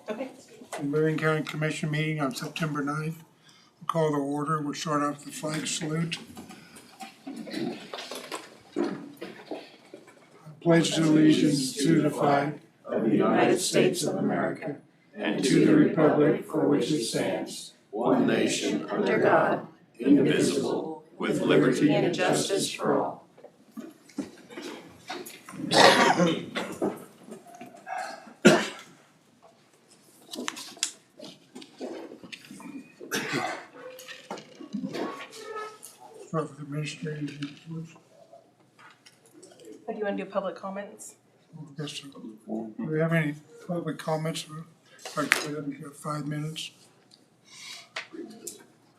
Okay. Marion County Commission meeting on September 9th. We'll call the order. We'll start off the flag salute. Pledge allegiance to the flag of the United States of America and to the republic for which it stands, one nation under God, indivisible, with liberty and justice for all. Start with administrative reports. Do you want to do public comments? Yes, sir. Do we have any public comments? Like, we have 5 minutes.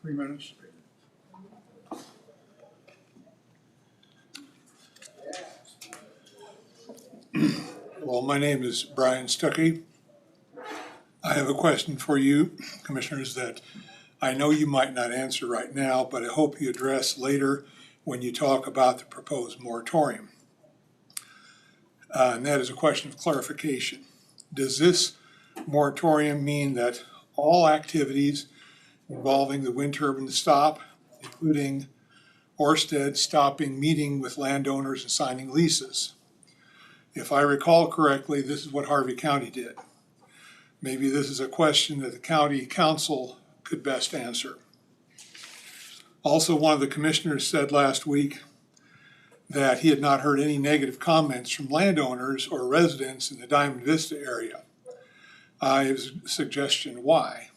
3 minutes. Well, my name is Brian Stuckey. I have a question for you, commissioners, that I know you might not answer right now, but I hope you address later when you talk about the proposed moratorium. And that is a question of clarification. Does this moratorium mean that all activities involving the wind turbine stop, including Ørsted stopping meeting with landowners and signing leases? If I recall correctly, this is what Harvey County did. Maybe this is a question that the county council could best answer. Also, one of the commissioners said last week that he had not heard any negative comments from landowners or residents in the Diamond Vista area. I have a suggestion why.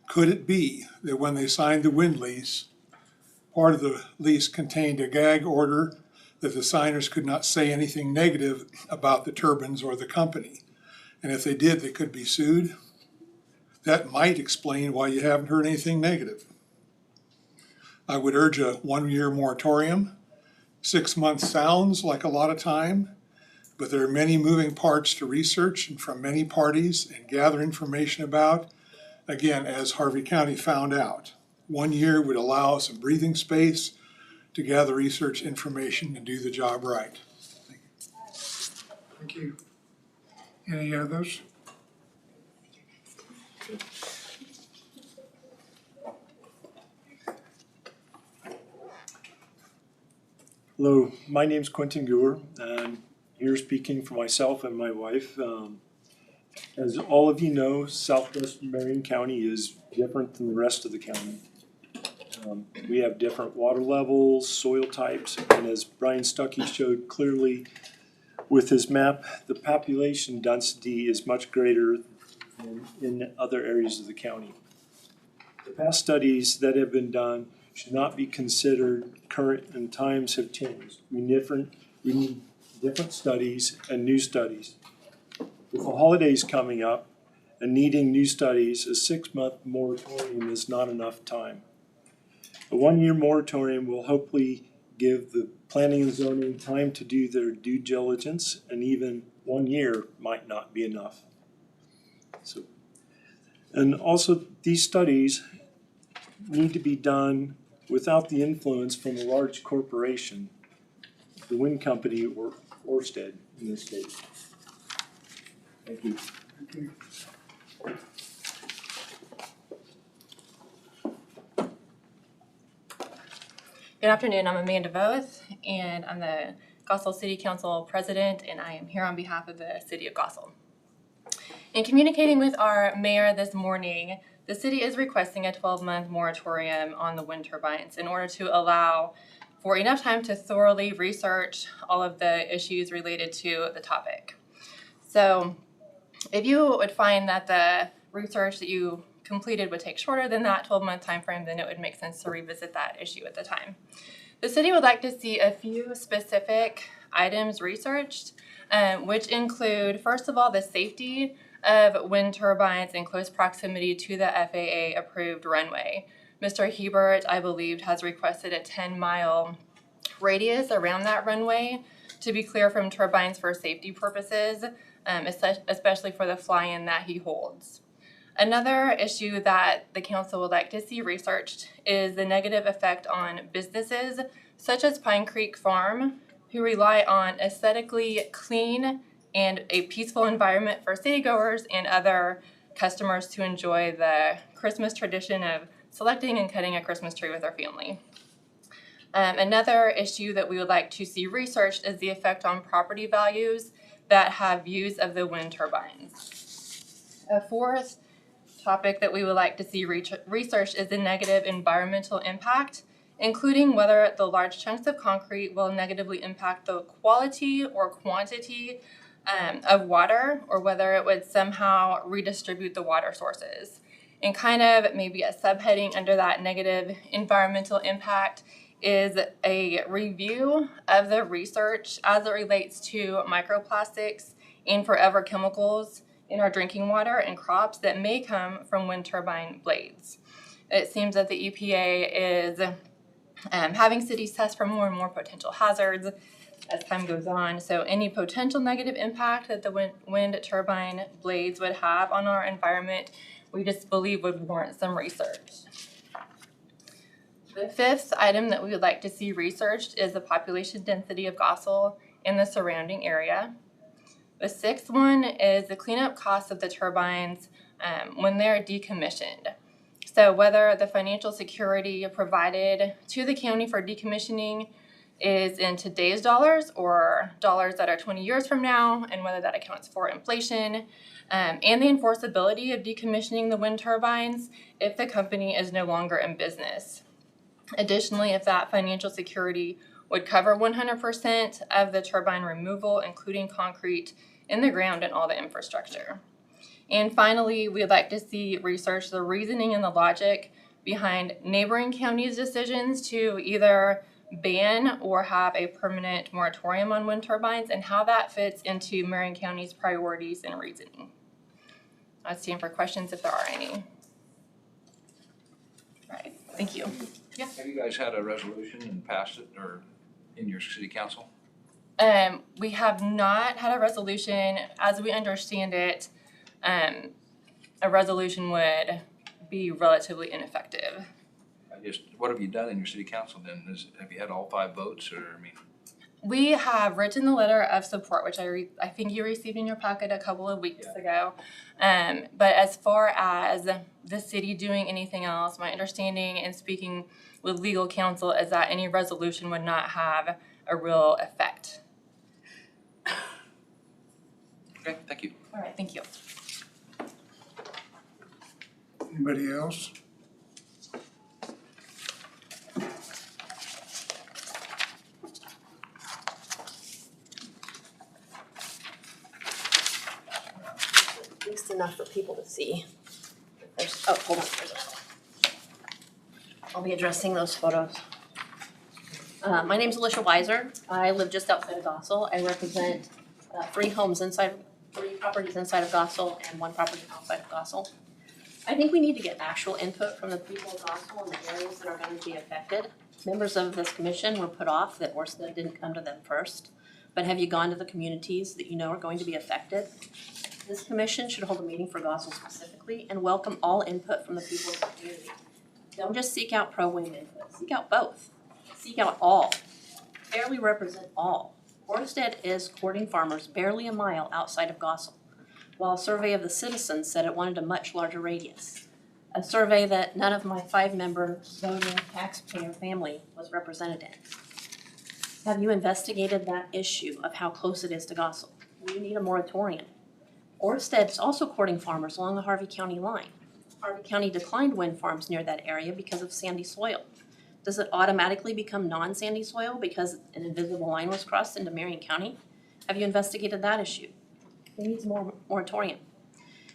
Could it be that when they signed the wind lease, part of the lease contained a gag order that the signers could not say anything negative about the turbines or the company? And if they did, they could be sued. That might explain why you haven't heard anything negative. I would urge a 1-year moratorium. 6 months sounds like a lot of time, but there are many moving parts to research and from many parties and gather information about. Again, as Harvey County found out, 1 year would allow some breathing space to gather research information and do the job right. Thank you. Any others? Hello, my name's Quentin Goer. I'm here speaking for myself and my wife. As all of you know, southwestern Marion County is different than the rest of the county. We have different water levels, soil types, and as Brian Stuckey showed clearly with his map, the population density is much greater than in other areas of the county. The past studies that have been done should not be considered current, and times have changed. We need different studies and new studies. With the holidays coming up and needing new studies, a 6-month moratorium is not enough time. A 1-year moratorium will hopefully give the planning and zoning time to do their due diligence, and even 1 year might not be enough. And also these studies need to be done without the influence from a large corporation, the wind company or Ørsted in this case. Thank you. Thank you. Good afternoon, I'm Amanda Voth, and I'm the Gossel City Council President, and I am here on behalf of the City of Gossel. In communicating with our mayor this morning, the city is requesting a 12-month moratorium on the wind turbines in order to allow for enough time to thoroughly research all of the issues related to the topic. So if you would find that the research that you completed would take shorter than that 12-month time frame, then it would make sense to revisit that issue at the time. The city would like to see a few specific items researched, which include, first of all, the safety of wind turbines in close proximity to the FAA approved runway. Mr. Hebert, I believe, has requested a 10-mile radius around that runway to be clear from turbines for safety purposes, especially for the fly-in that he holds. Another issue that the council would like to see researched is the negative effect on businesses such as Pine Creek Farm, who rely on aesthetically clean and a peaceful environment for citygoers and other customers to enjoy the Christmas tradition of selecting and cutting a Christmas tree with their family. Another issue that we would like to see researched is the effect on property values that have views of the wind turbines. A fourth topic that we would like to see researched is the negative environmental impact, including whether the large chunks of concrete will negatively impact the quality or quantity of water, or whether it would somehow redistribute the water sources. And kind of maybe a subheading under that negative environmental impact is a review of the research as it relates to microplastics and forever chemicals in our drinking water and crops that may come from wind turbine blades. It seems that the EPA is having cities test for more and more potential hazards as time goes on. So any potential negative impact that the wind turbine blades would have on our environment, we just believe would warrant some research. The fifth item that we would like to see researched is the population density of Gossel in the surrounding area. The sixth one is the cleanup costs of the turbines when they're decommissioned. So whether the financial security provided to the county for decommissioning is in today's dollars or dollars that are 20 years from now, and whether that accounts for inflation, and the enforceability of decommissioning the wind turbines if the company is no longer in business. Additionally, if that financial security would cover 100% of the turbine removal, including concrete in the ground and all the infrastructure. And finally, we'd like to see research the reasoning and the logic behind neighboring counties' decisions to either ban or have a permanent moratorium on wind turbines, and how that fits into Marion County's priorities and reasoning. I stand for questions if there are any. All right, thank you. Yeah. Have you guys had a resolution and passed it, or in your city council? We have not had a resolution. As we understand it, a resolution would be relatively ineffective. What have you done in your city council then? Have you had all 5 votes, or We have written the letter of support, which I think you received in your packet a couple of weeks ago. But as far as the city doing anything else, my understanding in speaking with legal counsel is that any resolution would not have a real effect. Okay, thank you. All right, thank you. Anybody else? At least enough for people to see. Hold on. I'll be addressing those photos. My name's Alicia Weiser. I live just outside of Gossel. I represent 3 properties inside of Gossel and 1 property outside of Gossel. I think we need to get actual input from the people of Gossel and the areas that are going to be affected. Members of this commission were put off that Orsted didn't come to them first. But have you gone to the communities that you know are going to be affected? This commission should hold a meeting for Gossel specifically and welcome all input from the people of the community. Don't just seek out pro-wind input, seek out both. Seek out all. Fairly represent all. Orsted is courting farmers barely a mile outside of Gossel, while a survey of the citizens said it wanted a much larger radius. A survey that none of my 5-member voting taxpayer family was represented in. Have you investigated that issue of how close it is to Gossel? We need a moratorium. Orsted's also courting farmers along the Harvey County line. Harvey County declined wind farms near that area because of sandy soil. Does it automatically become non-sandy soil because an invisible line was crossed into Marion County? Have you investigated that issue? It needs more moratorium.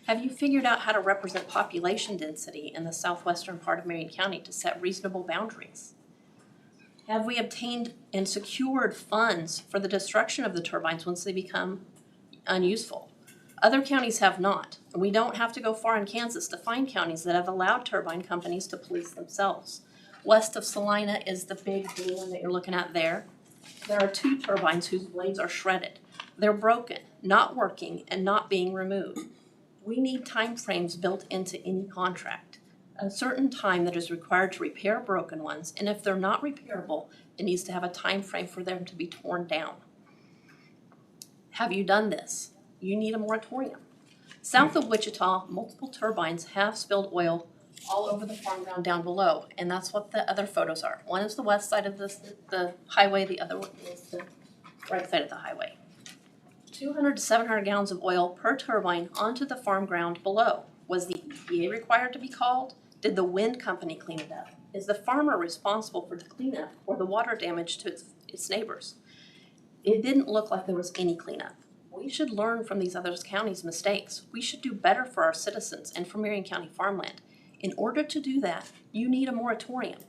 Have you figured out how to represent population density in the southwestern part of Marion County to set reasonable boundaries? Have we obtained and secured funds for the destruction of the turbines once they become unuseful? Other counties have not, and we don't have to go far in Kansas to find counties that have allowed turbine companies to police themselves. West of Salina is the big blue one that you're looking at there. There are 2 turbines whose blades are shredded. They're broken, not working, and not being removed. We need timeframes built into any contract. A certain time that is required to repair broken ones, and if they're not repairable, it needs to have a time frame for them to be torn down. Have you done this? You need a moratorium. South of Wichita, multiple turbines have spilled oil all over the farm ground down below, and that's what the other photos are. One is the west side of the highway, the other one is the right side of the highway. 200 to 700 gallons of oil per turbine onto the farm ground below. Was the EPA required to be called? Did the wind company clean it up? Is the farmer responsible for the cleanup or the water damage to its neighbors? It didn't look like there was any cleanup. We should learn from these other counties' mistakes. We should do better for our citizens and for Marion County farmland. In order to do that, you need a moratorium.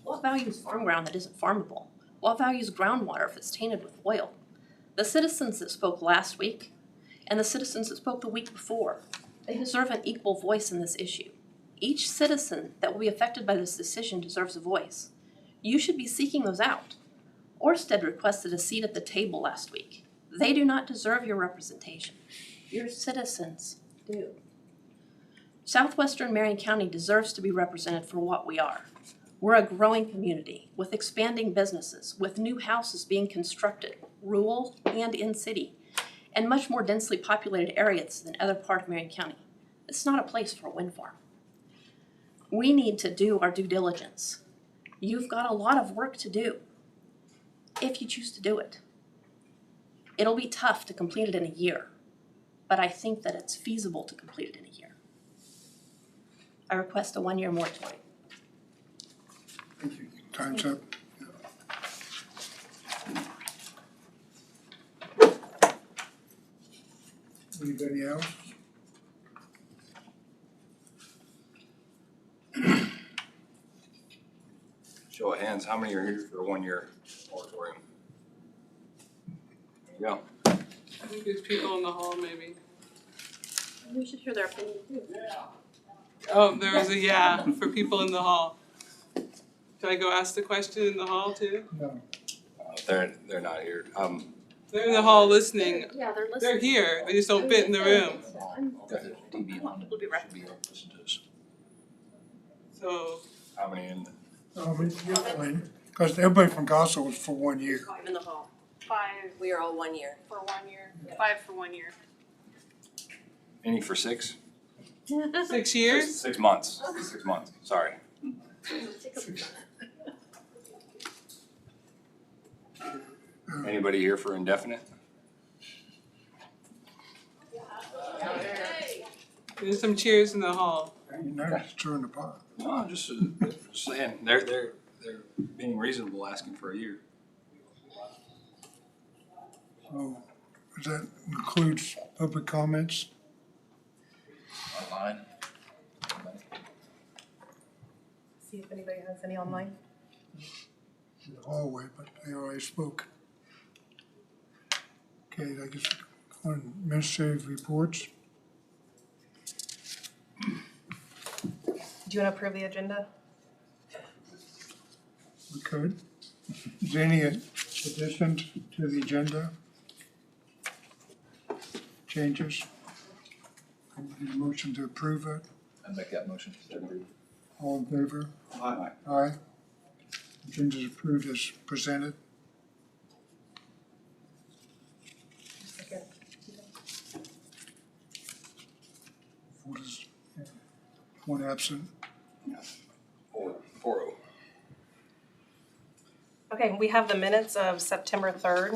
What values farm ground that isn't farmable? What values groundwater if it's tainted with oil? The citizens that spoke last week and the citizens that spoke the week before, they deserve an equal voice in this issue. Each citizen that will be affected by this decision deserves a voice. You should be seeking those out. Orsted requested a seat at the table last week. They do not deserve your representation. Your citizens do. Southwestern Marion County deserves to be represented for what we are. We're a growing community with expanding businesses, with new houses being constructed, rural and in city, and much more densely populated areas than other parts of Marion County. It's not a place for a wind farm. We need to do our due diligence. You've got a lot of work to do if you choose to do it. It'll be tough to complete it in a year, but I think that it's feasible to complete it in a year. I request a 1-year moratorium. Thank you. Time's up. Anybody else? Show of hands, how many are here for a 1-year moratorium? There you go. I think there's people in the hall maybe. We should hear their opinion too. Oh, there was a yeah for people in the hall. Should I go ask the question in the hall too? No. They're not here. They're in the hall listening. Yeah, they're listening. They're here, they just don't fit in the room. We'll be right back. So, How many in? Because everybody from Gossel was for 1 year. In the hall. 5 We are all 1 year. for 1 year, 5 for 1 year. Any for 6? 6 years? 6 months. 6 months, sorry. Anybody here for indefinite? There's some cheers in the hall. You're not stirring the pot. No, just saying, they're being reasonable asking for a year. So, does that includes public comments? Online? See if anybody has any online. In the hallway, but they already spoke. Okay, I guess on administrative reports, Do you want to approve the agenda? we could. Is there any additions to the agenda? Changes? Need a motion to approve it? I make that motion. All in favor? Aye. Aye. Agenda is approved as presented. One absent. 4-0. Okay, we have the minutes of September 3rd.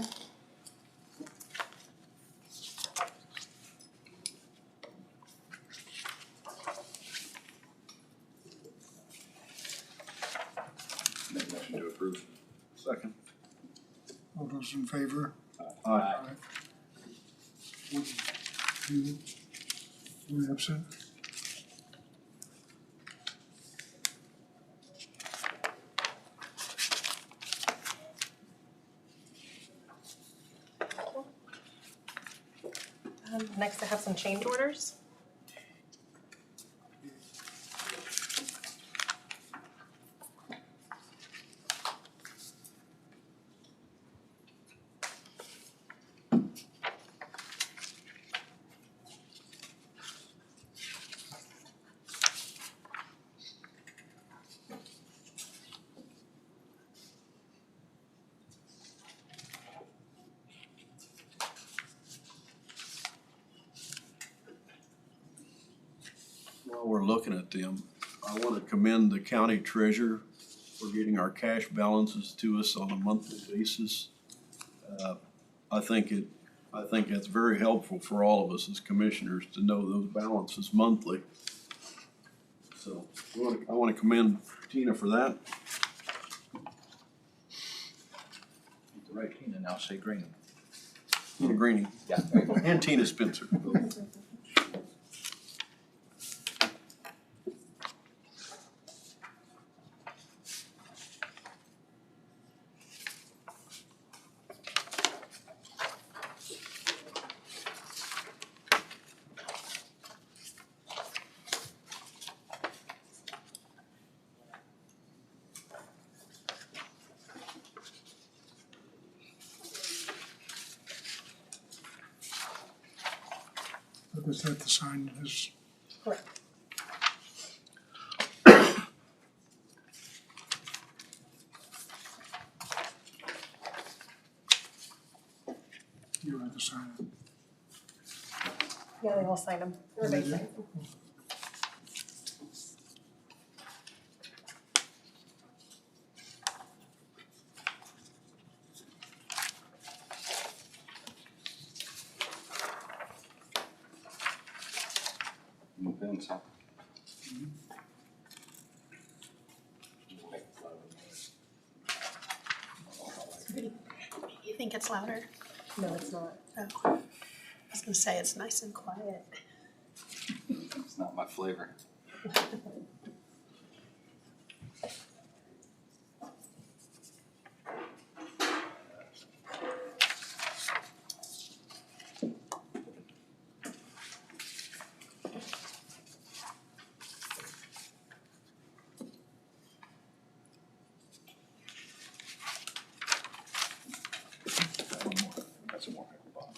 Make motion to approve. Second. All those in favor? Aye. One, two, one absent. Next, I have some change orders. while we're looking at them, I want to commend the county treasurer for getting our cash balances to us on a monthly basis. I think it's very helpful for all of us as commissioners to know those balances monthly. So I want to commend Tina for that. Right, Tina, now say green. Tina Greenie. Yeah. And Tina Spencer. Was that the sign this? Correct. You have to sign it. Yeah, they all signed them. Everybody signed them. New pins, huh? You think it's louder? No, it's not. Oh, I was gonna say it's nice and quiet. It's not my flavor. Got some more at the bottom.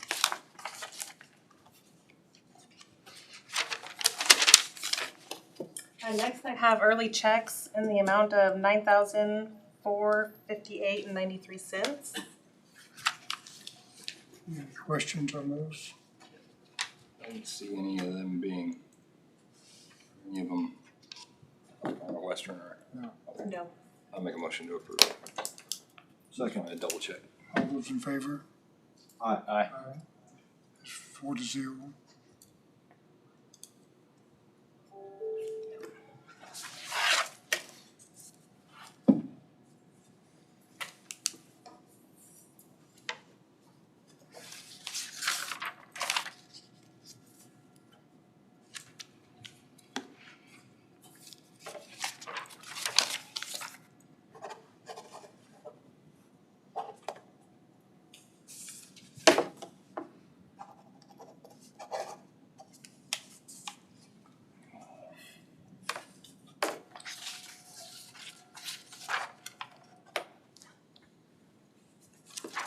Next I have early checks in the amount of $9,458.93. Any questions on those? I didn't see any of them Western or. No. I'll make a motion to approve. Second. I double check. All those in favor? Aye. Aye. 4-0.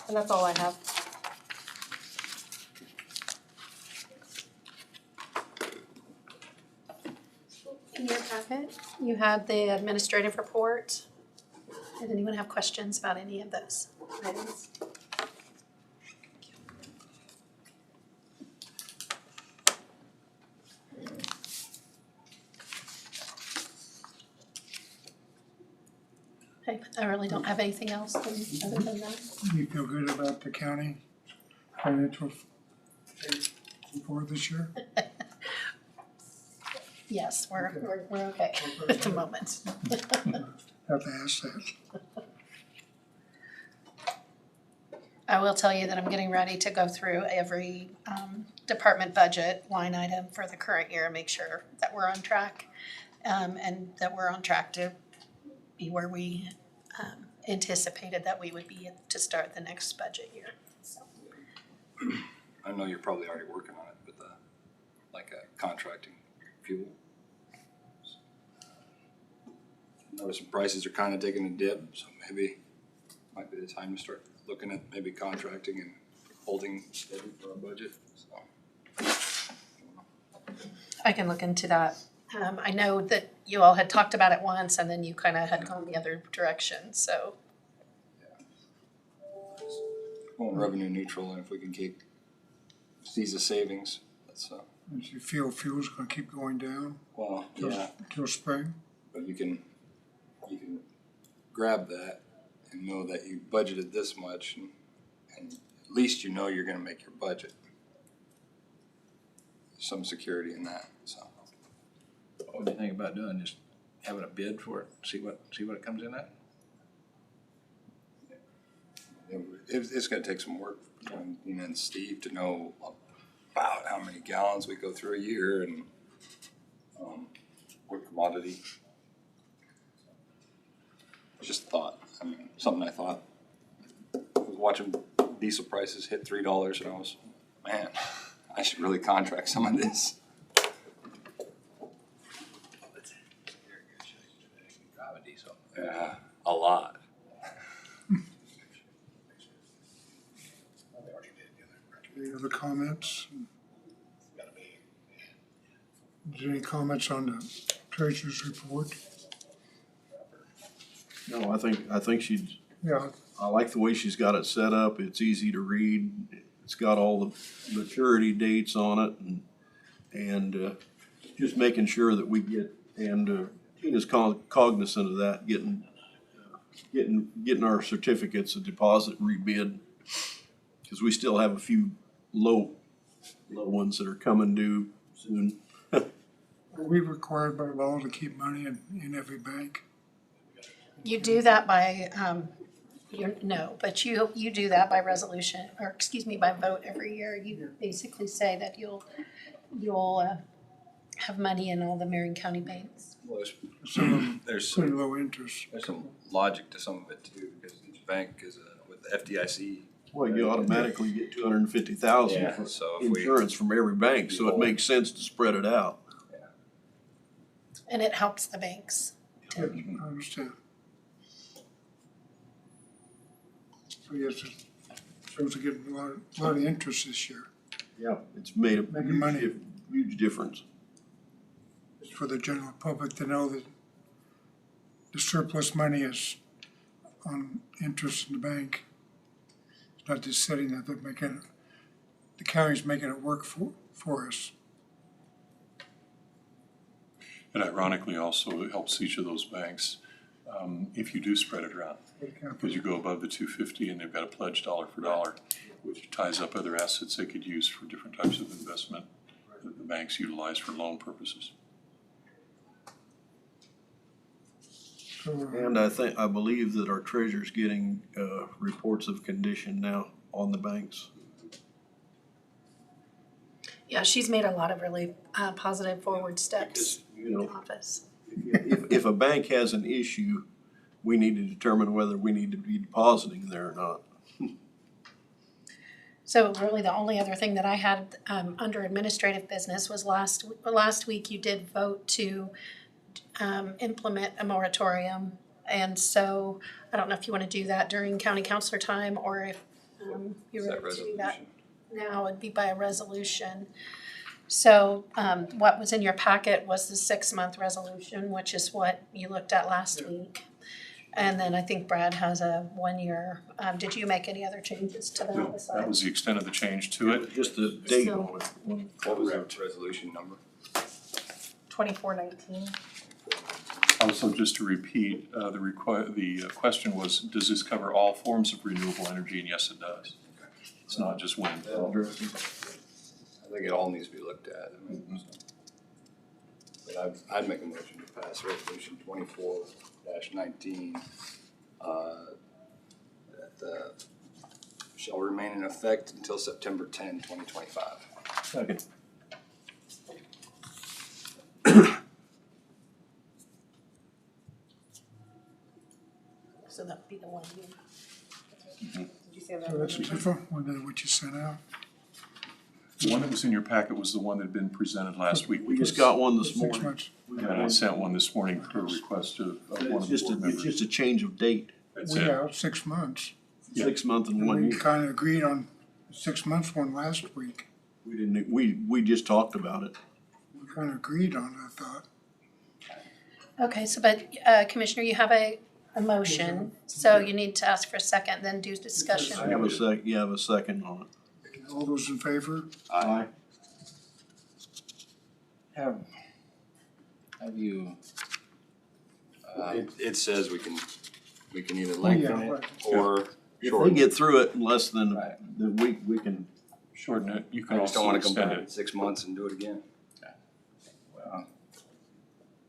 And that's all I have. In your packet, you had the administrative report. Did anyone have questions about any of those items? Okay, I really don't have anything else other than that. You feel good about the county financial report this year? Yes, we're okay at the moment. Have to ask that. I will tell you that I'm getting ready to go through every department budget line item for the current year and make sure that we're on track, and that we're on track to be where we anticipated that we would be to start the next budget year. So, I know you're probably already working on it, but contracting fuel. Noticing prices are kind of taking a dip, so maybe might be the time to start looking at maybe contracting and holding steady for our budget, so. I can look into that. I know that you all had talked about it once and then you kind of had gone the other direction, so. Going revenue neutral, and if we can see the savings, That's, Does you feel fuel's gonna keep going down well, yeah, till spring? but you can grab that and know that you budgeted this much and at least you know you're gonna make your budget. Some security in that, so. What do you think about doing, just having a bid for it, see what it comes in at? It's gonna take some work between you and Steve to know about how many gallons we go through a year and what commodity. Just a thought, I mean, something I thought. I was watching diesel prices hit $3 and I was, man, I should really contract some of this. Drive a diesel. Yeah, a lot. Any other comments? Is there any comments on the treasurer's report? No, I think she's, Yeah, I like the way she's got it set up. It's easy to read. It's got all the maturity dates on it and just making sure that we get, and Tina's cognizant of that, getting our certificates of deposit rebid. Cause we still have a few low ones that are coming due soon. are we required by law to keep money in every bank? You do that by, but you do that by resolution, or excuse me, by vote every year. You basically say that you'll have money in all the Marion County banks. Well, Some of them there's pretty low interest. some logic to some of it too, because each bank is with the FDIC. Well, you automatically get 250,000 Yeah, for so if we- insurance from every bank, so it makes sense to spread it out. And it helps the banks. I understand. So yes, it shows are getting a lot of interest this year. Yeah. It's made a Making money. huge difference. It's for the general public to know that the surplus money is on interest in the bank. It's not just sitting there, they're making, the county's making it work for us. It ironically also helps each of those banks if you do spread it around. Because you go above the 250 and they've got a pledge dollar for dollar, which ties up other assets they could use for different types of investment that the banks utilize for loan purposes. So, And I believe that our treasurer's getting reports of condition now on the banks. Yeah, she's made a lot of really positive forward steps You in the know, office. if a bank has an issue, we need to determine whether we need to be depositing there or not. So really the only other thing that I had under administrative business was last week you did vote to implement a moratorium. And so I don't know if you want to do that during county councilor time or if you're Is that ready to do that resolution? now. It'd be by a resolution. So what was in your packet was the 6-month resolution, which is what you looked at last week. And then I think Brad has a 1-year. Did you make any other changes to that No, that besides? was the extent of the change to it. Just the date So- on it. What was that resolution number? 2419. Also, just to repeat, the question was, does this cover all forms of renewable energy? And yes, it does. It's not just wind. I think it all needs to be looked at. I mean, but I'd make a motion to pass resolution 24-19 that shall remain in effect until September 10, 2025. Second. So that would be the 1 year. Did you say that? so that's different than what you sent out. The one that was in your packet was the one that had been presented last week. We just got one this 6 morning. months. And I sent one this morning per request of one It's of the just board it's members. just a change of date, That's We it. have 6 months. Yeah. 6 month and And 1 we year. kinda agreed on the 6 months one last week. We didn't, we just talked about it. We kinda agreed on it, I thought. Okay, so but Commissioner, you have a motion, so you need to ask for a second, then do discussion. I have a second on it. All those in favor? Aye. Have you, It says we can either lengthen it or If they shorten it. get through it in less than, Right. than we can, Shorten it, you I can just don't also wanna come extend back it. in 6 months and do it again. well,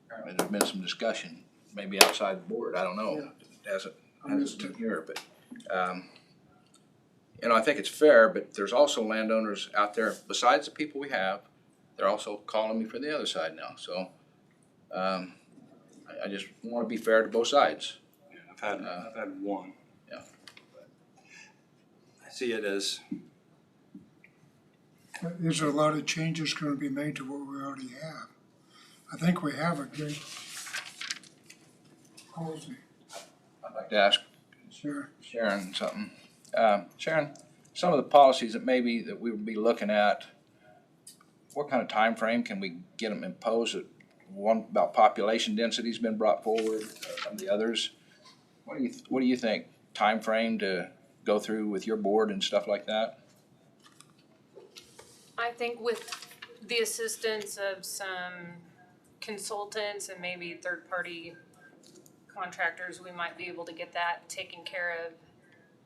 apparently there's been some discussion, maybe outside the board, I don't know. It hasn't been here, but, you know, I think it's fair, but there's also landowners out there, besides the people we have, they're also calling me for the other side now, so, I just wanna be fair to both sides. Yeah, I've had one. Yeah. I see it as, Is there a lot of changes gonna be made to what we already have? I think we have a good policy. I'd like to ask Sure. Sharon something. Sharon, some of the policies that maybe that we would be looking at, what kind of time frame can we get them imposed? One about population density's been brought forward, some of the others. What do you think, time frame to go through with your board and stuff like that? I think with the assistance of some consultants and maybe third-party contractors, we might be able to get that taken care of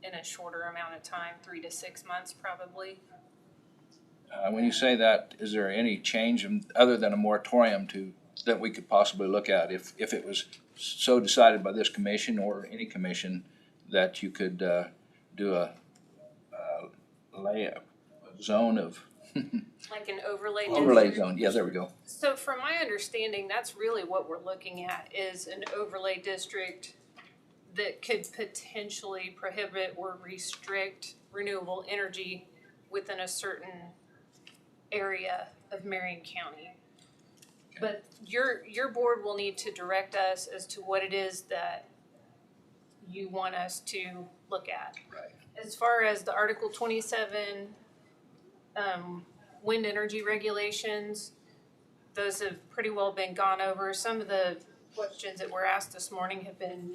in a shorter amount of time, 3 to 6 months probably. When you say that, is there any change other than a moratorium that we could possibly look at if it was so decided by this commission or any commission that you could do a zone of Like an overlay overlay district. zone? Yeah, there we go. So from my understanding, that's really what we're looking at is an overlay district that could potentially prohibit or restrict renewable energy within a certain area of Marion County. But your board will need to direct us as to what it is that you want us to look at. Right. As far as the Article 27 wind energy regulations, those have pretty well been gone over. Some of the questions that were asked this morning have been,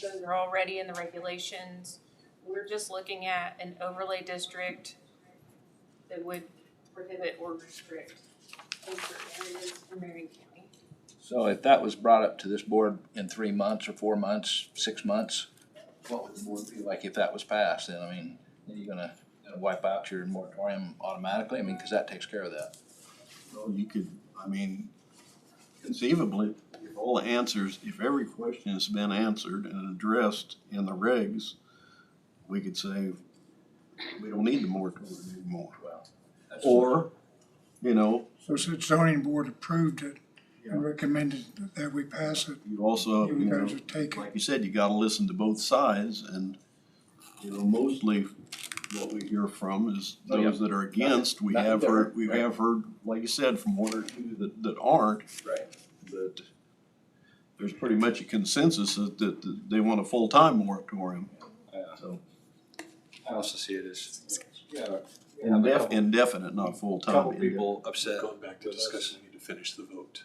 those are already in the regulations. We're just looking at an overlay district that would prohibit or restrict in certain areas in Marion County. So if that was brought up to this board in 3 months or 4 months, 6 months, what would the board feel like if that was passed? Then, I mean, are you gonna wipe out your moratorium automatically? I mean, cause that takes care of that. well, you could, I mean, conceivably, if all the answers, if every question has been answered and addressed in the regs, we could say, we don't need the moratorium anymore. Or, you know, So since zoning board approved it and recommended that we pass it, you also, you you know, guys would take it. like you said, you gotta listen to both sides, and, you know, mostly what we hear from is Oh, yeah. those that are against. We Nothing have heard, we different, right. have heard, like you said, from one or two that aren't, Right. that there's pretty much a consensus that they want a full-time moratorium, so. I also see it as, Indefinite, not full-time. couple people upset. Going back to discussion, we need to finish the vote.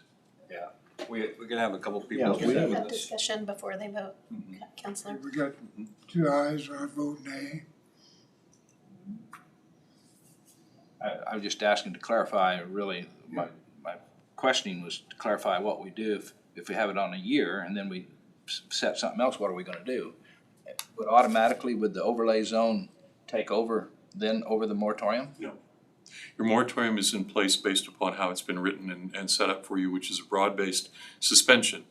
We can have a couple people Yeah, upset we with Have this. discussion before they vote, Counselor. We got 2 ayes, I vote nay. I was just asking to clarify, really, my questioning was to clarify what we do if we have it on a year and then we set something else, what are we gonna do? Would automatically, would the overlay zone take over then over the moratorium? Your moratorium is in place based upon how it's been written and set up for you, which is a broad-based suspension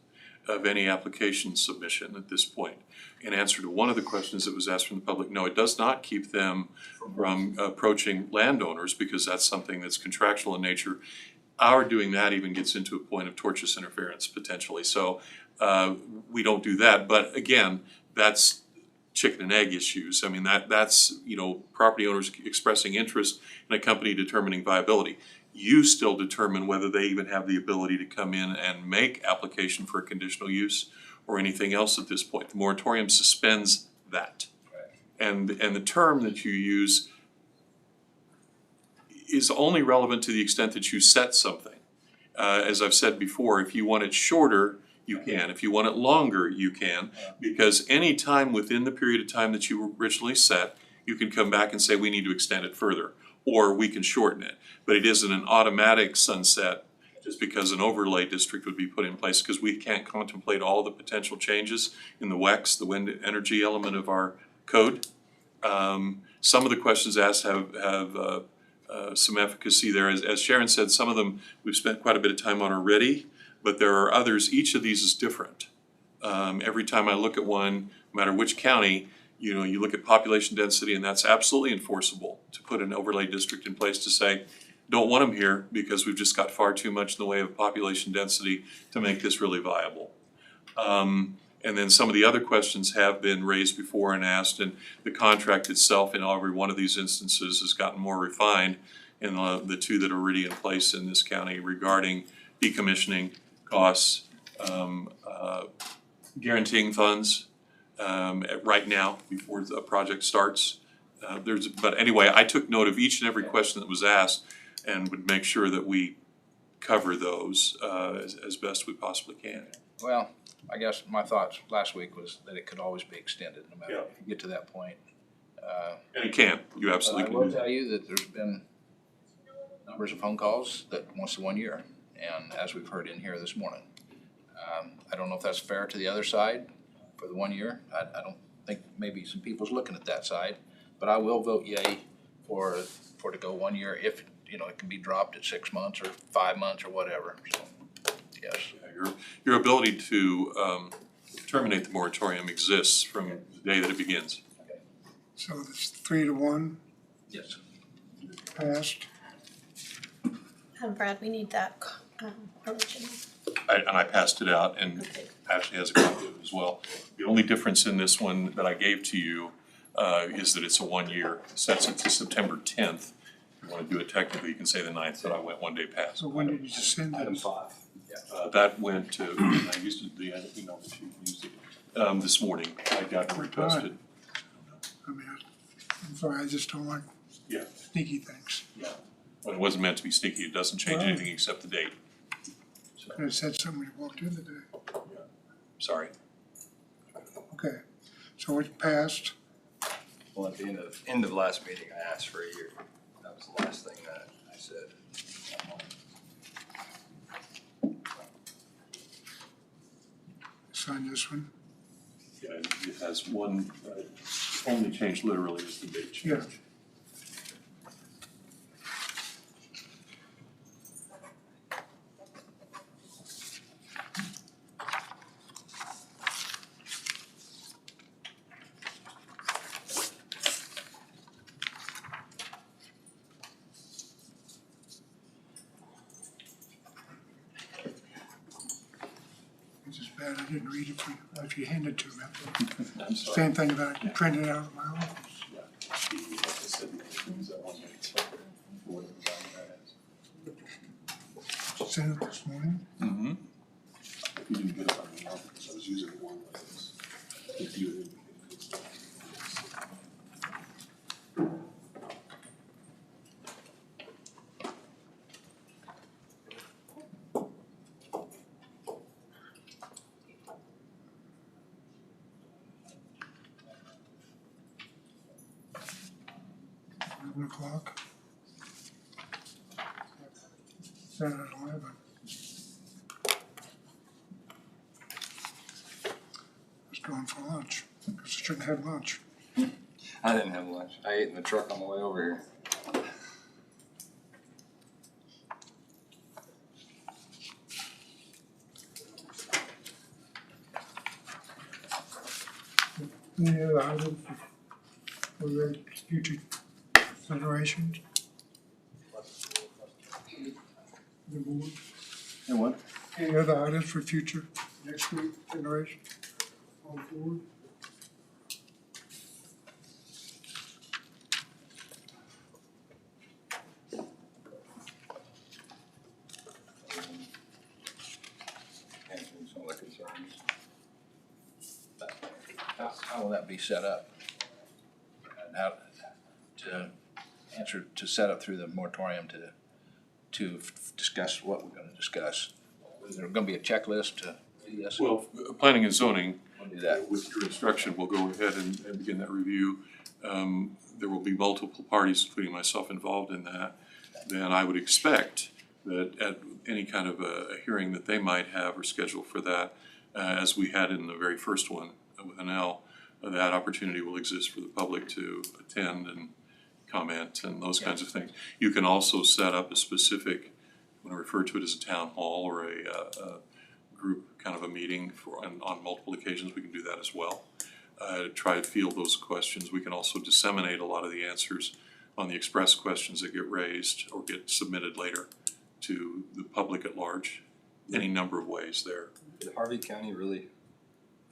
of any application submission at this point. In answer to one of the questions that was asked from the public, no, it does not keep them from approaching landowners because that's something that's contractual in nature. Our doing that even gets into a point of tortious interference potentially, so we don't do that. But again, that's chicken and egg issues. I mean, that's, you know, property owners expressing interest in a company determining viability. You still determine whether they even have the ability to come in and make application for a conditional use or anything else at this point. The moratorium suspends that. And the term that you use is only relevant to the extent that you set something. As I've said before, if you want it shorter, you can. If you want it longer, you can. Because any time within the period of time that you originally set, you can come back and say, we need to extend it further, or we can shorten it. But it isn't an automatic sunset just because an overlay district would be put in place, because we can't contemplate all the potential changes in the WEX, the wind energy element of our code. Some of the questions asked have some efficacy there. As Sharon said, some of them we've spent quite a bit of time on already, but there are others. Each of these is different. Every time I look at one, no matter which county, you know, you look at population density, and that's absolutely enforceable to put an overlay district in place to say, don't want them here because we've just got far too much in the way of population density to make this really viable. And then some of the other questions have been raised before and asked, and the contract itself in every one of these instances has gotten more refined in the two that are already in place in this county regarding decommissioning costs, guaranteeing funds right now before the project starts. But anyway, I took note of each and every question that was asked and would make sure that we cover those as best we possibly can. Well, I guess my thoughts last week was that it could always be extended, no matter Yeah. if you get to that point. And it can, you absolutely I can will do that. tell you that there's been numbers of phone calls that wants the 1 year, and as we've heard in here this morning. I don't know if that's fair to the other side for the 1 year. I don't think maybe some people's looking at that side, but I will vote yay for to go 1 year if, you know, it can be dropped at 6 months or 5 months or whatever, so, yes. Yeah, your ability to terminate the moratorium exists from the day that it begins. So it's 3-1 Yes. passed. Brad, we need that, original. And I passed it out, and Ashley has a copy of it as well. The only difference in this one that I gave to you is that it's a 1 year, sets it to September 10th. If you want to do it technically, you can say the 9th, but I went 1 day past. So when did you send Item it? 5. That went to, I used it, the email that you used it, this morning. I got it requested. I mean, I'm sorry, I just don't like Yeah. sneaky things. But it wasn't meant to be sneaky. It doesn't change Well- anything except the date. So, Could have said something when you walked in today. sorry. Okay, so it passed. Well, at the end of last meeting, I asked for a year. That was the last thing that I said. Sign this one. Yeah, it has one, only change literally is the date change. Yeah. It's just bad I didn't read it if you handed it to me. I'm sorry. Same thing about printing it out of my office. Like I said, the things I want to make separate for whatever value that has. Sent it this morning. Mm-hmm. If you didn't get it on the email, because I was using it one like this. If you didn't. $11:00. Set it at 11. Was going for lunch, because I shouldn't have lunch. I didn't have lunch. I ate in the truck on the way over here. Any other items for your future considerations? The board? And what? Any other items for future, next week consideration? On board? Answering some of the concerns. How will that be set up? And how to set up through the moratorium to discuss what we're gonna discuss? Is there gonna be a checklist to do this? Well, planning and zoning, We'll do that. with your instruction, we'll go ahead and begin that review. There will be multiple parties, including myself, involved in that. Then I would expect that at any kind of a hearing that they might have or schedule for that, as we had in the very first one with an L, that opportunity will exist for the public to attend and comment and those kinds of things. You can also set up a specific, I'm going to refer to it as a town hall or a group kind of a meeting for, and on multiple occasions we can do that as well. To try to field those questions. We can also disseminate a lot of the answers on the express questions that get raised or get submitted later to the public at large, any number of ways there. Did Harvey County really,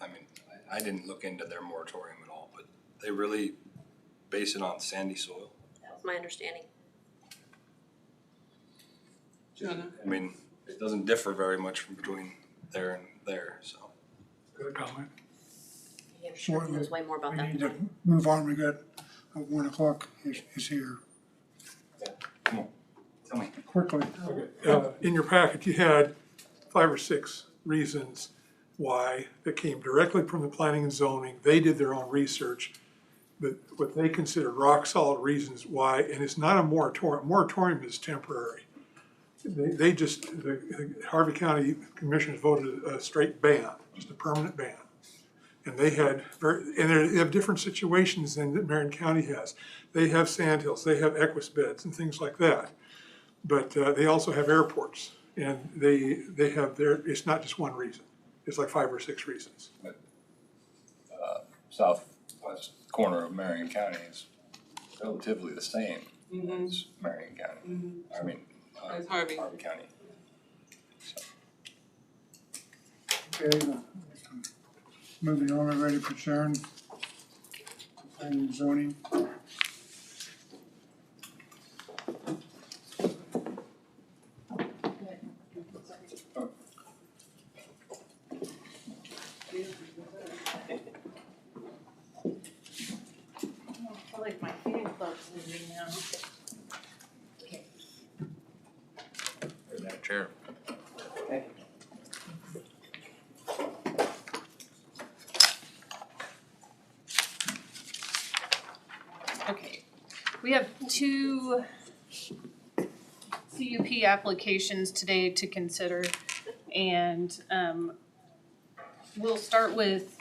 I mean, I didn't look into their moratorium at all, but they really base it on sandy soil? That was my understanding. Jenna? I mean, it doesn't differ very much from between there and there, so. Good comment. Yeah, sure, knows way more about We that need than to I. move on, we got, 1 o'clock is here. Come on, tell me. Quickly, In your packet, you had 5 or 6 reasons why that came directly from the planning and zoning. They did their own research, but what they considered rock solid reasons why, and it's not a moratorium. Moratorium is temporary. They just, the Harvey County Commissioners voted a straight ban, just a permanent ban. And they had they have different situations than that Marion County has. They have sandhills, they have equus beds and things like that. But they also have airports, and they have it's not just one reason. It's like 5 or 6 reasons. Southwest corner of Marion County is relatively the same as Marion County. I mean, As Harvey. County. okay, moving on, we're ready for Sharon. Planning and zoning. I feel like my fan club's leaving now. Madam Chair. Okay, we have 2 CUP applications today to consider, and we'll start with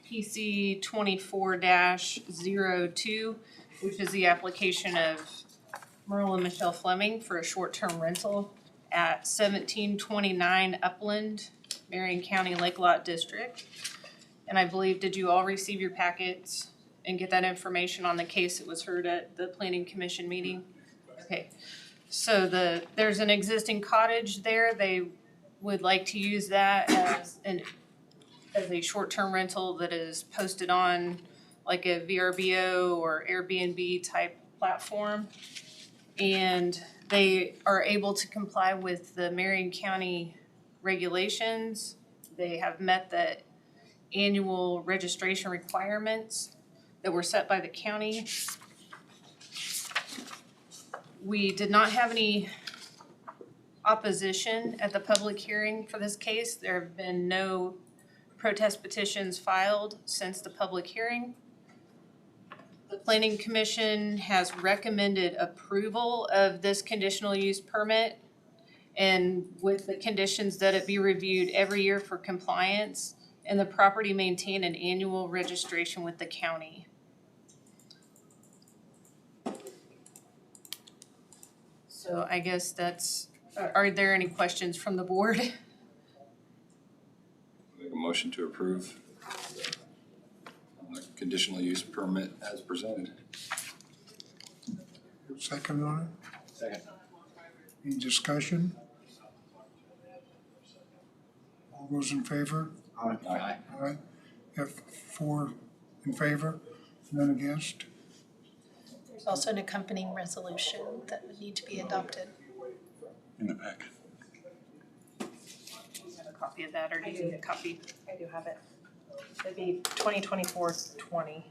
PC 24-02, which is the application of Merle and Michelle Fleming for a short-term rental at 1729 Upland, Marion County Lake Lot District. And I believe, did you all receive your packets and get that information on the case that was heard at the Planning Commission meeting? Okay, so there's an existing cottage there. They would like to use that as a short-term rental that is posted on like a VRBO or Airbnb type platform. And they are able to comply with the Marion County regulations. They have met the annual registration requirements that were set by the county. We did not have any opposition at the public hearing for this case. There have been no protest petitions filed since the public hearing. The Planning Commission has recommended approval of this conditional use permit, and with the conditions that it be reviewed every year for compliance and the property maintain an annual registration with the county. So I guess are there any questions from the board? Make a motion to approve the conditional use permit as presented. Second on it, Second. any discussion? All those in favor? Aye. Aye. You have 4 in favor, none against? There's also an accompanying resolution that would need to be adopted. In the packet. Do you have a copy of that, or do you need a copy? I do have it. It'd be 2024-20.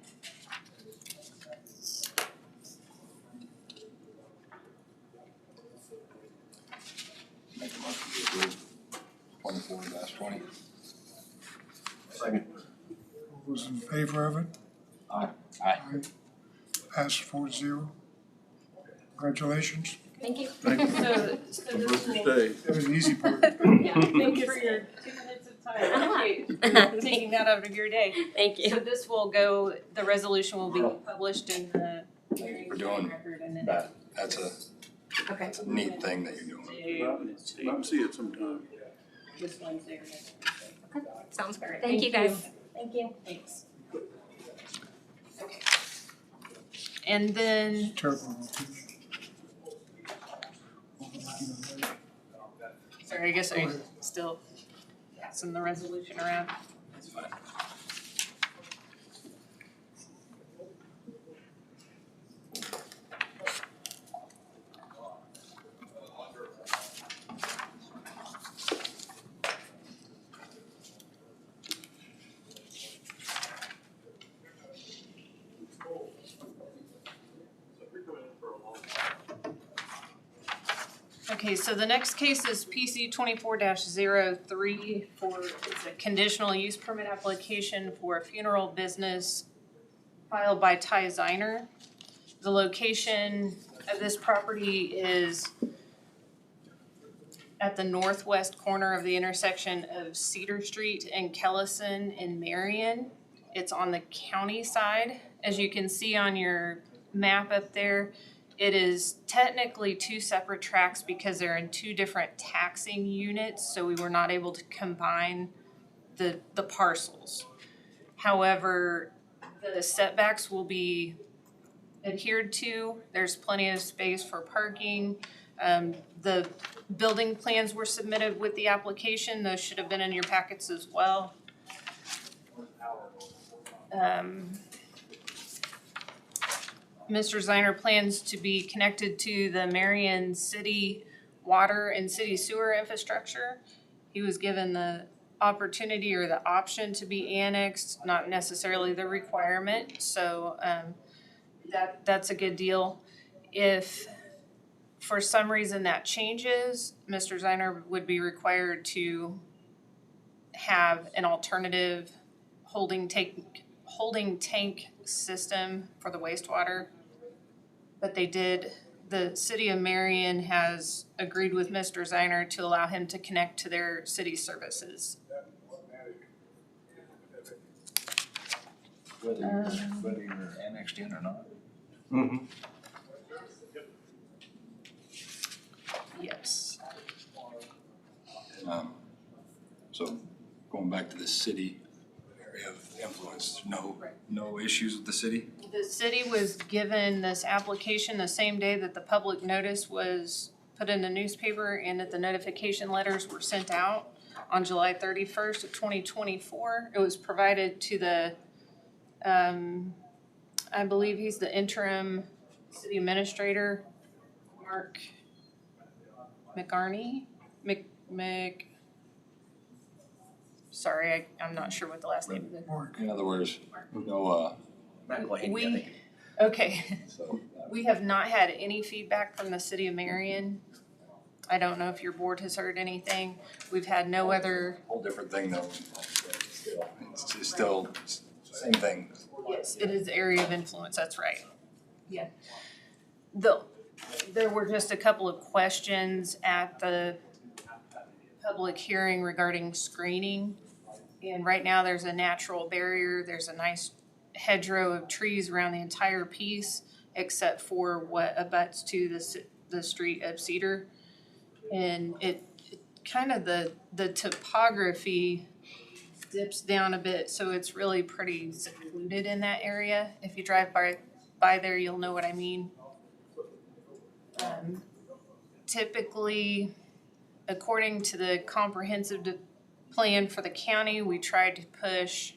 Make a motion to approve 24-20. Second. All those in favor of it? Aye. Aye. Passed 4-0. Congratulations. Thank you. Thank you. So this will, Stay. That was an easy part. yeah, thank you for your 2 minutes of time. I appreciate you taking that out of your day. Thank So this will go, the resolution will be published in the We're doing record and then. that. That's Okay. a neat thing that you're doing. Come see it sometime. This Wednesday or next Wednesday. Sounds great. Thank you, guys. Thank you. Thanks. Okay. And then, Terrible. sorry, I guess I still passing the resolution around. That's fine. Okay, so the next case is PC 24-03 for, it's a conditional use permit application for a funeral business filed by Ty Ziner. The location of this property is at the northwest corner of the intersection of Cedar Street and Kellison in Marion. It's on the county side. As you can see on your map up there, it is technically 2 separate tracks because they're in 2 different taxing units, so we were not able to combine the parcels. However, the setbacks will be adhered to. There's plenty of space for parking. The building plans were submitted with the application. Those should have been in your packets as well. Mr. Ziner plans to be connected to the Marion City water and city sewer infrastructure. He was given the opportunity or the option to be annexed, not necessarily the requirement, so that's a good deal. If for some reason that changes, Mr. Ziner would be required to have an alternative holding tank system for the wastewater. But the city of Marion has agreed with Mr. Ziner to allow him to connect to their city services. Whether you're annexed in or not. Yes. So going back to the city area of influence, no issues with the city? The city was given this application the same day that the public notice was put in the newspaper and that the notification letters were sent out on July 31st of 2024. It was provided to the, I believe he's the interim city administrator, Mark McArney, sorry, I'm not sure what the last name of it. In other words, no, Okay. so, We have not had any feedback from the city of Marion. I don't know if your board has heard anything. We've had no other. whole different thing though. It's still same thing. Yes, it is area of influence, that's right. Yeah. There were just a couple of questions at the public hearing regarding screening. And right now there's a natural barrier, there's a nice hedgerow of trees around the entire piece, except for what abuts to the street of Cedar. And it kind of the topography dips down a bit, so it's really pretty secluded in that area. If you drive by there, you'll know what I mean. Typically, according to the comprehensive plan for the county, we tried to push,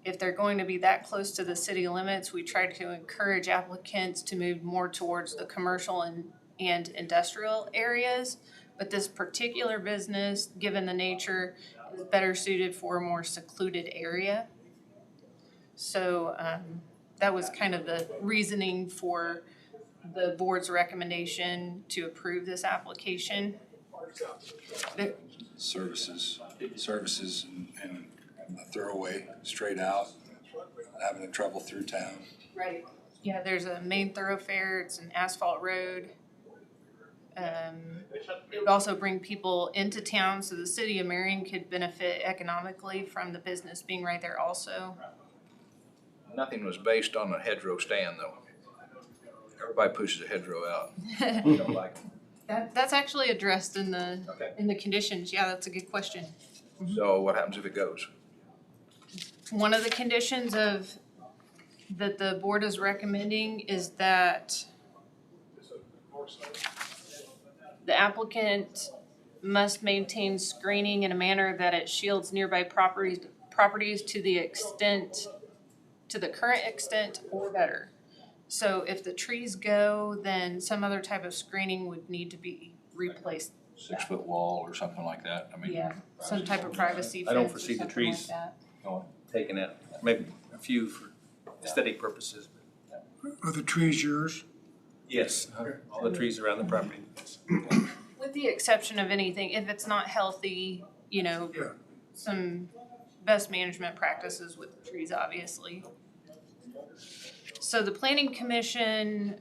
if they're going to be that close to the city limits, we tried to encourage applicants to move more towards the commercial and industrial areas. But this particular business, given the nature, is better suited for a more secluded area. So that was kind of the reasoning for the board's recommendation to approve this application. Services and a thoroughway straight out, not having to travel through town. Right. Yeah, there's a main thoroughfare, it's an asphalt road. It would also bring people into town, so the city of Marion could benefit economically from the business being right there also. Nothing was based on a hedgerow stand, though. Everybody pushes a hedgerow out. We don't like them. That's actually addressed in the, Okay. in the conditions. Yeah, that's a good question. So what happens if it goes? One of the conditions that the board is recommending is that the applicant must maintain screening in a manner that it shields nearby properties to the current extent or better. So if the trees go, then some other type of screening would need to be replaced. 6-foot wall or something like that? I mean, Yeah, some type of privacy I don't fence or foresee the something like trees. that. Taking out, maybe a few for aesthetic purposes. Are the trees yours? Yes, all the trees around the property. With the exception of anything, if it's not healthy, you know, Yeah. some best management practices with the trees, obviously. So the planning commission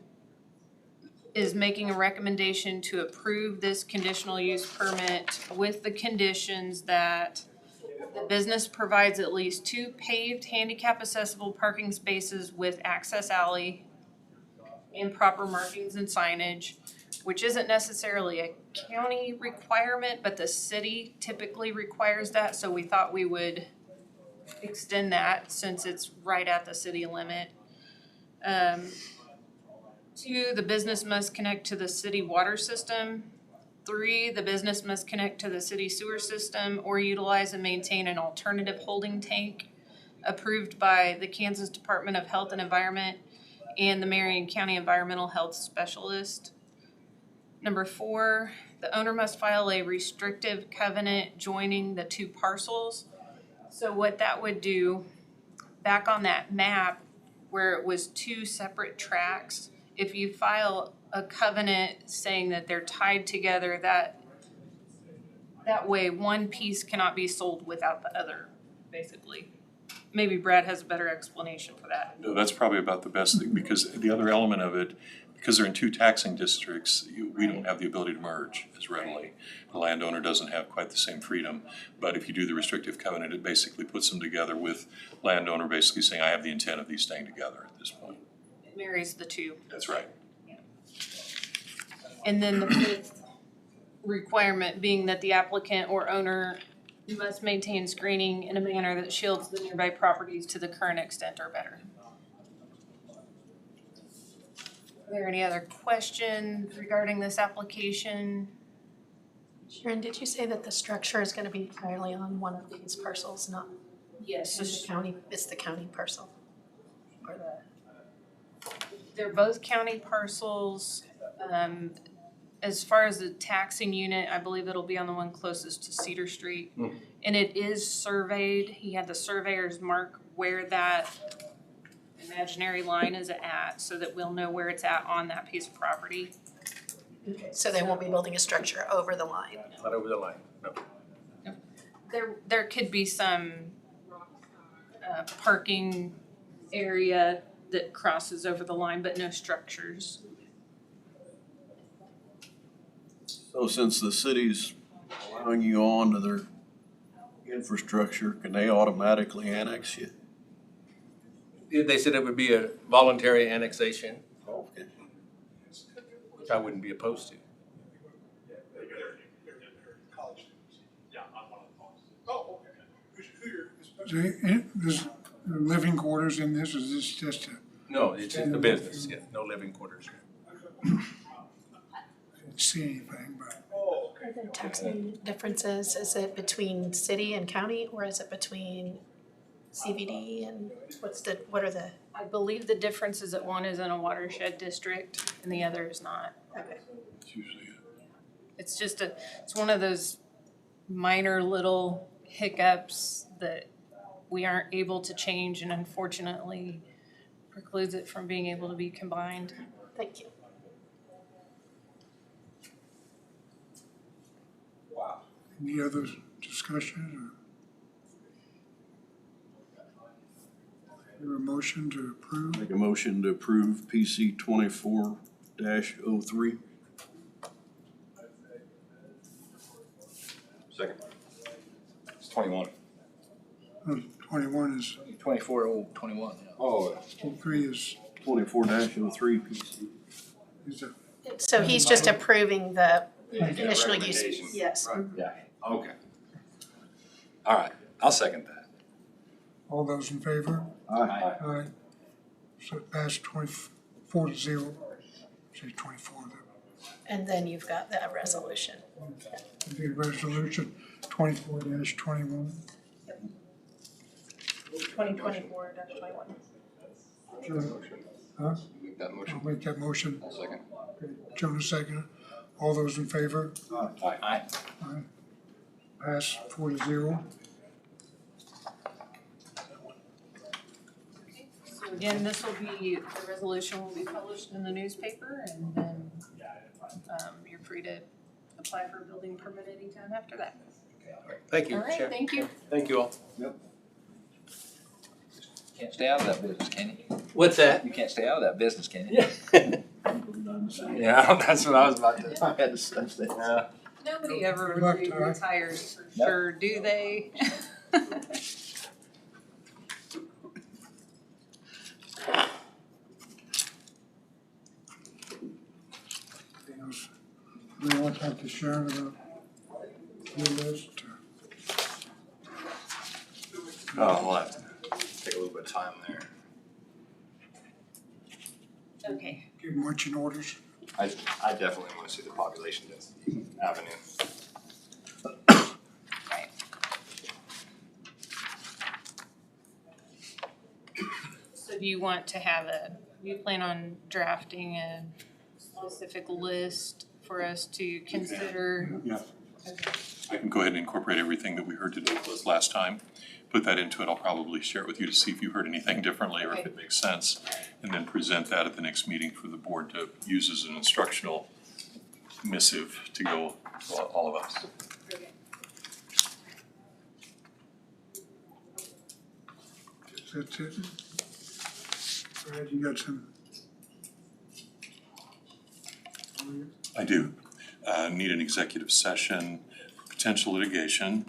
is making a recommendation to approve this conditional use permit with the conditions that the business provides at least 2 paved handicap accessible parking spaces with access alley and proper markings and signage, which isn't necessarily a county requirement, but the city typically requires that, so we thought we would extend that since it's right at the city limit. 2, the business must connect to the city water system. 3, the business must connect to the city sewer system or utilize and maintain an alternative holding tank approved by the Kansas Department of Health and Environment and the Marion County Environmental Health Specialist. Number 4, the owner must file a restrictive covenant joining the 2 parcels. So what that would do, back on that map where it was 2 separate tracts, if you file a covenant saying that they're tied together, that way one piece cannot be sold without the other, basically. Maybe Brad has a better explanation for that. No, that's probably about the best thing, because the other element of it, because they're in 2 taxing districts, we don't have the ability to merge as readily. The landowner doesn't have quite the same freedom, but if you do the restrictive covenant, it basically puts them together with landowner basically saying, I have the intent of these staying together at this point. It marries the 2. That's right. And then the 5th requirement being that the applicant or owner must maintain screening in a manner that shields the nearby properties to the current extent or better. Are there any other questions regarding this application? Sharon, did you say that the structure is gonna be entirely on one of these parcels, not Yes. in the county, it's the county parcel? Or They're both county parcels. As far as the taxing unit, I believe it'll be on the one closest to Cedar Street. And it is surveyed. He had the surveyors mark where that imaginary line is at so that we'll know where it's at on that piece of property. so they won't be building a structure over the line? Not over the line, no. There could be some parking area that crosses over the line, but no structures. So since the city's allowing you on to their infrastructure, can they automatically annex you? They said it would be a voluntary annexation, Okay. which I wouldn't be opposed to. There's living quarters in this, or is this just a? No, it's just the business, yeah, no living quarters. I didn't see anything, but. Are there taxing differences, is it between city and county, or is it between CBD and what are the? I believe the difference is that one is in a watershed district and the other is not. Okay. It's usually It's one of those minor little hiccups that we aren't able to change and unfortunately precludes it from being able to be combined. Thank you. Any other discussion or? Your motion to approve? Make a motion to approve PC 24-03. Second. It's 21. 21 is, 24/021, yeah. Oh. 03 is, 24-03 PC. is a, So he's just approving the Yeah, conditional use, recommendations. yes. Right, yeah, okay. All right, I'll second that. all those in favor? Aye. Aye. So it passed 24-0. Say 24, And then you've got that resolution. the resolution 24-21. 2024-21. Huh? Make that motion. I'll make that motion. I'll second. Okay, Jonah second. All those in favor? Aye. Aye. Pass 4-0. So again, this will be, the resolution will be published in the newspaper and then, you're free to apply for a building permit anytime after that. Thank you, All right, Chair. thank you. Thank you all. Can't stay out of that business, can you? What's that? You can't stay out of that business, can you? Yeah, that's what I was about to. I had to say that. Yeah. Nobody ever Good luck, really Ty. retires for Nope. sure, do they? Anything else? Do you want to talk to Sharon about your list? Oh, we'll have to take a little bit of time there. Okay. Give marching orders? I definitely want to see the population density avenue. So do you want to have do you plan on drafting a specific list for us to consider? Yeah. I can go ahead and incorporate everything that we heard today was last time, put that into it. I'll probably share it with you to see if you heard anything differently or if it makes sense. And then present that at the next meeting for the board to use as an instructional missive to go to all of us. That's it? Brad, you got some? I do. Need an executive session for potential litigation.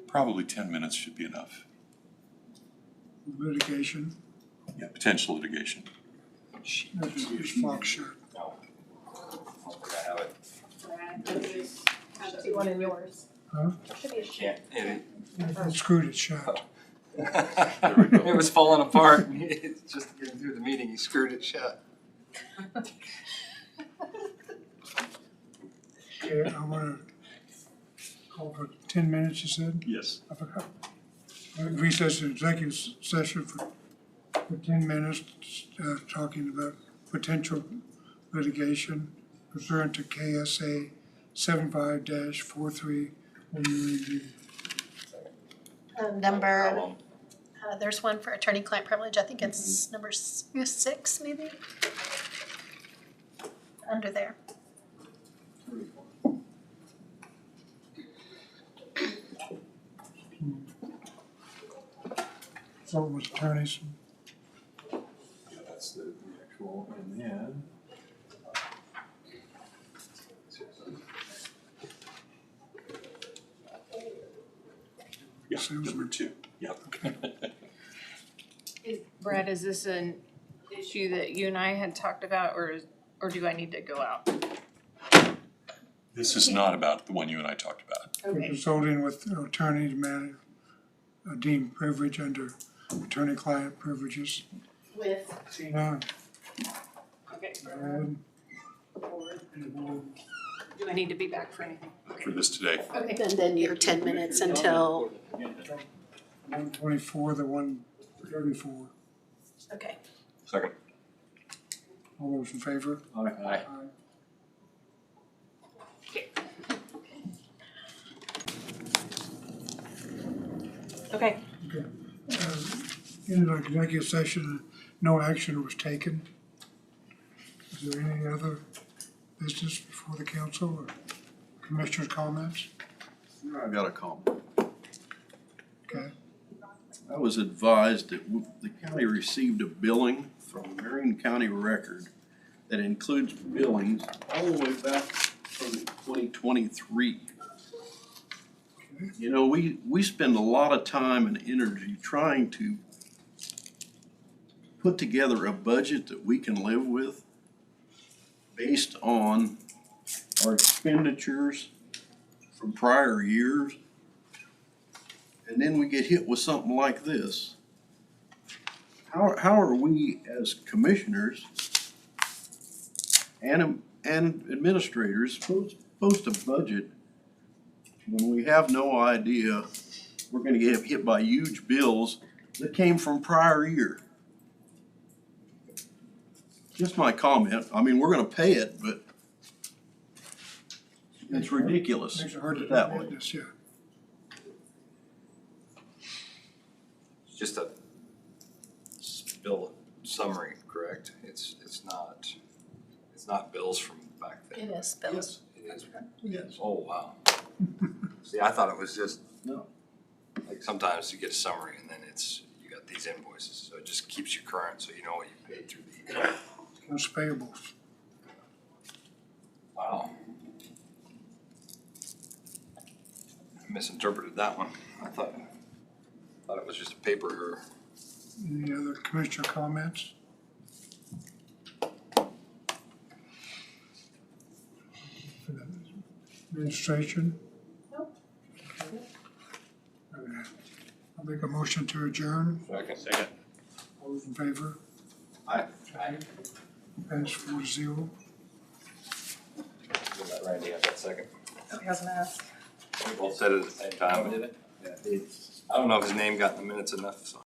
Probably 10 minutes should be enough. Litigation? Yeah, potential litigation. It's Fox shut. No. I have it. Should be one in yours. Huh? Should be a Can't hit It screwed it shut. it. It was falling apart. It's just getting through the meeting, he screwed it shut. Okay, I wanna call for 10 minutes, you said? Yes. I forgot. Recess to executive session for 10 minutes, talking about potential litigation pursuant to KSA 75-43. Number, there's one for attorney-client privilege, I think it's number 6 maybe? Under there. So it was attorneys. Yeah, that's the actual, and then. Yeah, number 2, yep. Brad, is this an issue that you and I had talked about, or do I need to go out? This is not about the one you and I talked about. Okay. Consulting with attorney to manage deemed privilege under attorney-client privileges. With? Tina, Okay. Brad, Do I need to be back for anything? For this today. Okay. And then your 10 minutes until, 124, the 134. okay. Second. All those in favor? Aye. Okay. Okay. In an executive session, no action was taken. Is there any other business before the council or commissioner's comments? I got a comment. Okay. I was advised that the county received a billing from Marion County Record that includes billings all the way back from 2023. You know, we spend a lot of time and energy trying to put together a budget that we can live with based on our expenditures from prior years. And then we get hit with something like this. How are we as commissioners and administrators supposed to budget when we have no idea we're gonna get hit by huge bills that came from prior year? Just my comment. I mean, we're gonna pay it, but it's ridiculous. Makes it hard to that do way. business, yeah. It's just a bill summary, correct? It's not bills from back then. It is bills. It is. Yes. Oh, wow. See, I thought it was just, No. like, sometimes you get a summary and then you got these invoices, so it just keeps you current, so you know what you paid through the year. Those payables. Wow. I misinterpreted that one. I thought it was just a paper error. Any other commissioner comments? Administration? Nope. Okay. I'll make a motion to adjourn. Second. All those in favor? Aye. Pass 4-0. Randy had that second. Okay, I was gonna ask. We both said it at the same time. Did it? Yeah. I don't know if his name got in the minutes enough, so.